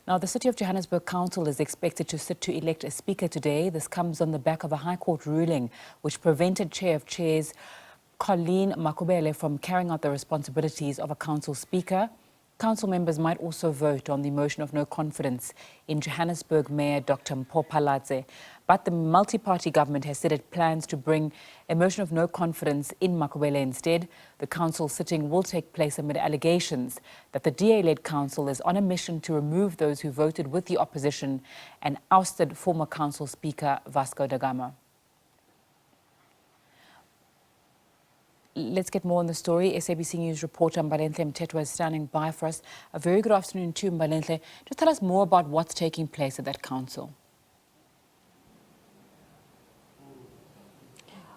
Now, the City of Johannesburg Council is expected to sit to elect a speaker today. This comes on the back of a High Court ruling which prevented Chair of Chairs Colleen Makhubelle from carrying out the responsibilities of a council speaker. Council members might also vote on the motion of no confidence in Johannesburg Mayor Dr. Mpho Phalatse. But the multi-party government has said it plans to bring a motion of no confidence in Makhubelle instead. The council sitting will take place amid allegations that the DA-led council is on a mission to remove those who voted with the opposition and ousted former council speaker Vasco Da Gama. Let's get more on the story. SABC News reporter Mbalenhle Mthethwa is standing by for us. A very good afternoon to you, Mbalenhle. Just tell us more about what's taking place at that council.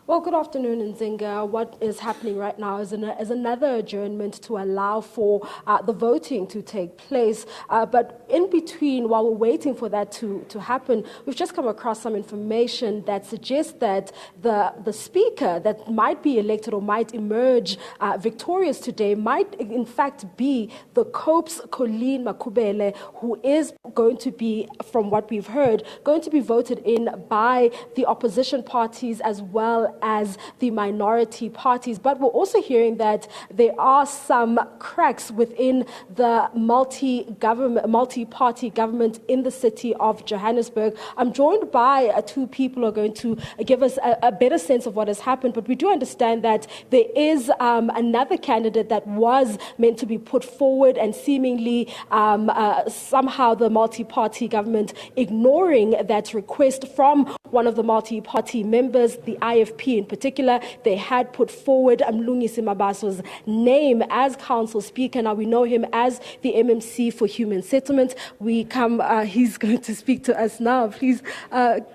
Well, good afternoon, Nzinga. What is happening right now is another adjournment to allow for the voting to take place. But in between, while we're waiting for that to happen, we've just come across some information that suggests that the speaker that might be elected or might emerge victorious today might, in fact, be the COPE's Colleen Makhubelle, who is going to be, from what we've heard, going to be voted in by the opposition parties as well as the minority parties. But we're also hearing that there are some cracks within the multi-party government in the city of Johannesburg. I'm joined by two people who are going to give us a better sense of what has happened, but we do understand that there is another candidate that was meant to be put forward, and seemingly somehow the multi-party government ignoring that request from one of the multi-party members, the IFP in particular. They had put forward Mlungisi Mabaso's name as council speaker. Now we know him as the MMC for Human Settlement. He's going to speak to us now. Please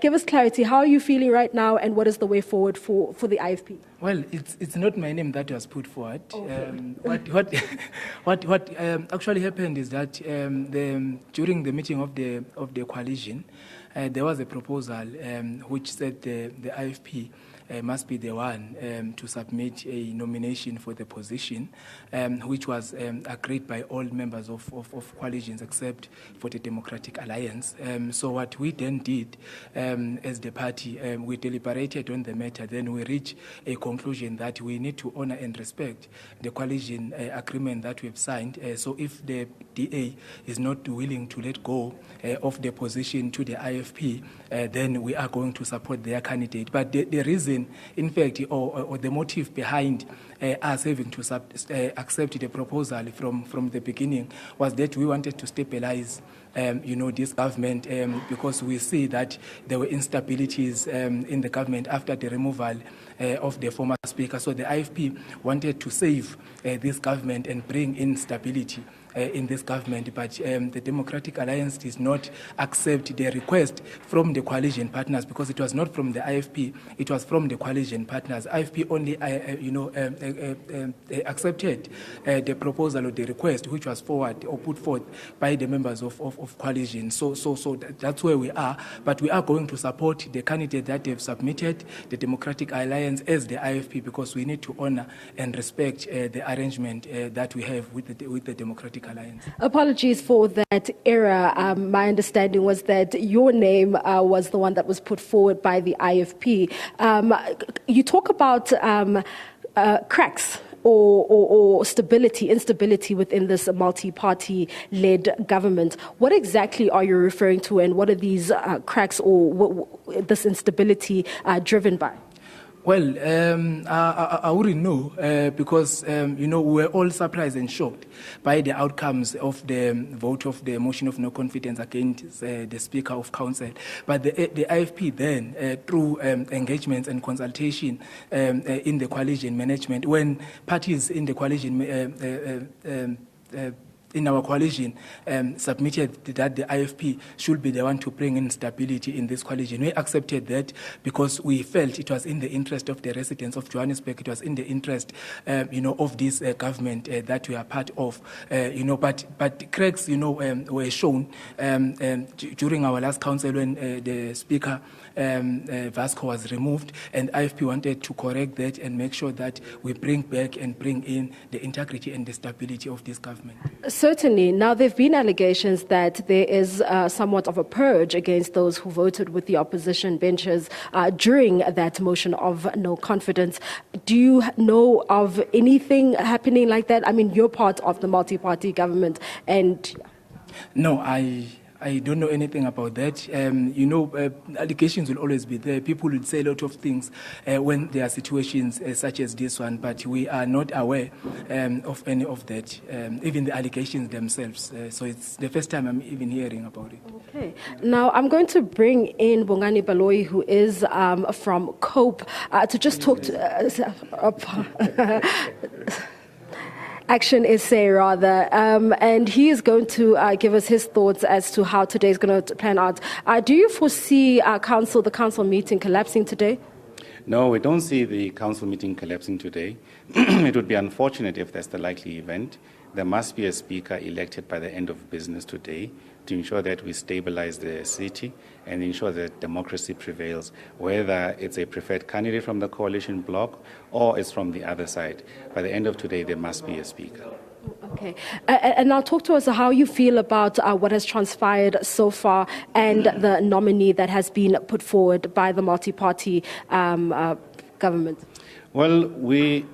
give us clarity. How are you feeling right now, and what is the way forward for the IFP? Well, it's not my name that was put forward. Okay. What actually happened is that during the meeting of the coalition, there was a proposal which said the IFP must be the one to submit a nomination for the position, which was agreed by all members of coalitions except for the Democratic Alliance. So what we then did as the party, we deliberated on the matter, then we reached a conclusion that we need to honor and respect the coalition agreement that we've signed. So if the DA is not willing to let go of the position to the IFP, then we are going to support their candidate. But the reason, in fact, or the motive behind us having to accept the proposal from the beginning was that we wanted to stabilize this government, because we see that there were instabilities in the government after the removal of the former speaker. So the IFP wanted to save this government and bring in stability in this government, but the Democratic Alliance did not accept the request from the coalition partners, because it was not from the IFP, it was from the coalition partners. IFP only accepted the proposal or the request which was put forward by the members of coalition. So that's where we are, but we are going to support the candidate that they've submitted, the Democratic Alliance, as the IFP, because we need to honor and respect the arrangement that we have with the Democratic Alliance. Apologies for that error. My understanding was that your name was the one that was put forward by the IFP. You talk about cracks or instability within this multi-party-led government. What exactly are you referring to, and what are these cracks or this instability driven by? Well, I wouldn't know because, we were all surprised and shocked by the outcomes of the vote of the motion of no confidence against the Speaker of Council. But the IFP then, through engagements and consultation in the coalition management, when parties in the coalition in our coalition submitted that the IFP should be the one to bring in stability in this coalition. We accepted that because we felt it was in the interest of the residents of Johannesburg, it was in the interest, of this government that we are part of, but cracks, were shown during our last council when the Speaker, Vasco, was removed, and IFP wanted to correct that and make sure that we bring back and bring in the integrity and the stability of this government. Certainly. Now, there have been allegations that there is somewhat of a purge against those who voted with the opposition benches during that motion of no confidence. Do you know of anything happening like that? I mean, you're part of the multi-party government, and... No, I don't know anything about that. Allegations will always be there. People will say a lot of things when there are situations such as this one, but we are not aware of any of that, even the allegations themselves. So it's the first time I'm even hearing about it. Okay. Now, I'm going to bring in Bongani Baloyi, who is from COPE, to just talk to... Action Essay, rather, and he is going to give us his thoughts as to how today is going to plan out. Do you foresee the council meeting collapsing today? No, we don't see the council meeting collapsing today. It would be unfortunate if that's the likely event. There must be a speaker elected by the end of business today to ensure that we stabilize the city and ensure that democracy prevails, whether it's a preferred candidate from the coalition bloc or it's from the other side. By the end of today, there must be a speaker. Okay. And now talk to us how you feel about what has transpired so far and the nominee that has been put forward by the multi-party government. Well, we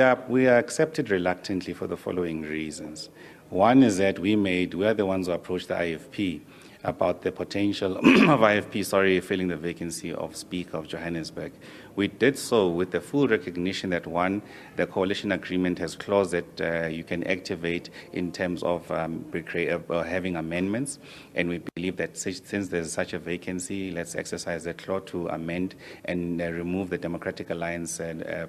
are accepted reluctantly for the following reasons. One is that we are the ones who approached the IFP about the potential of IFP, filling the vacancy of Speaker of Johannesburg. We did so with the full recognition that, one, the coalition agreement has clause that you can activate in terms of having amendments, and we believe that since there's such a vacancy, let's exercise that clause to amend and remove the Democratic Alliance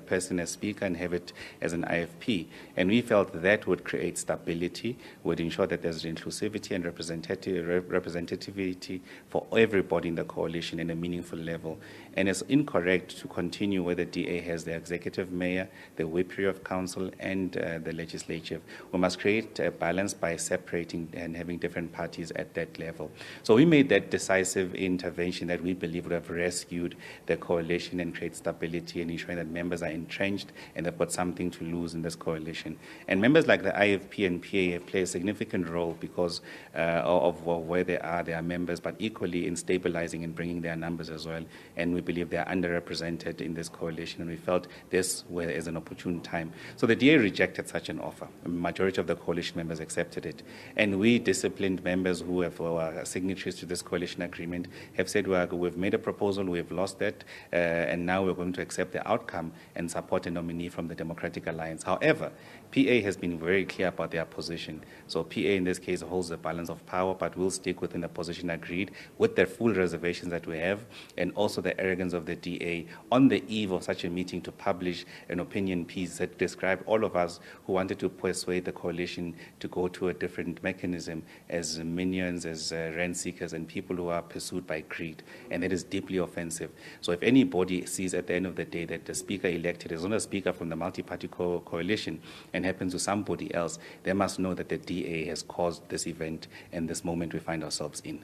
person as Speaker and have it as an IFP. And we felt that would create stability, would ensure that there's inclusivity and representativity for everybody in the coalition in a meaningful level. And it's incorrect to continue where the DA has the executive mayor, the whippery of council, and the legislature. We must create a balance by separating and having different parties at that level. So we made that decisive intervention that we believe would have rescued the coalition and create stability and ensuring that members are entrenched and they've got something to lose in this coalition. And members like the IFP and PA have played a significant role because of where they are members, but equally in stabilizing and bringing their numbers as well. And we believe they are underrepresented in this coalition, and we felt this was an opportune time. So the DA rejected such an offer. A majority of the coalition members accepted it. And we, disciplined members who have signatories to this coalition agreement, have said we've made a proposal, we've lost that, and now we're going to accept the outcome and support a nominee from the Democratic Alliance. However, PA has been very clear about their position. So PA in this case holds the balance of power, but will stick within the position agreed with the full reservations that we have, and also the arrogance of the DA on the eve of such a meeting to publish an opinion piece that described all of us who wanted to persuade the coalition to go to a different mechanism as minions, as rent seekers, and people who are pursued by greed. And that is deeply offensive. So if anybody sees at the end of the day that the speaker elected is not a speaker from the multi-party coalition and happens to somebody else, they must know that the DA has caused this event and this moment we find ourselves in.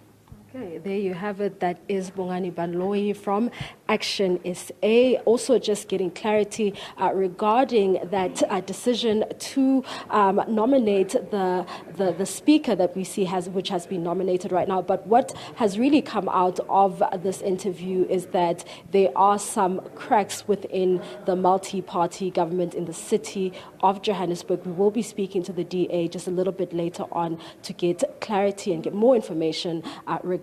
Okay, there you have it. That is Bongani Baloyi from Action SA. Also just getting clarity regarding that decision to nominate the speaker that we see which has been nominated right now. But what has really come out of this interview is that there are some cracks within the multi-party government in the city of Johannesburg. We will be speaking to the DA just a little bit later on to get clarity and get more information regarding this.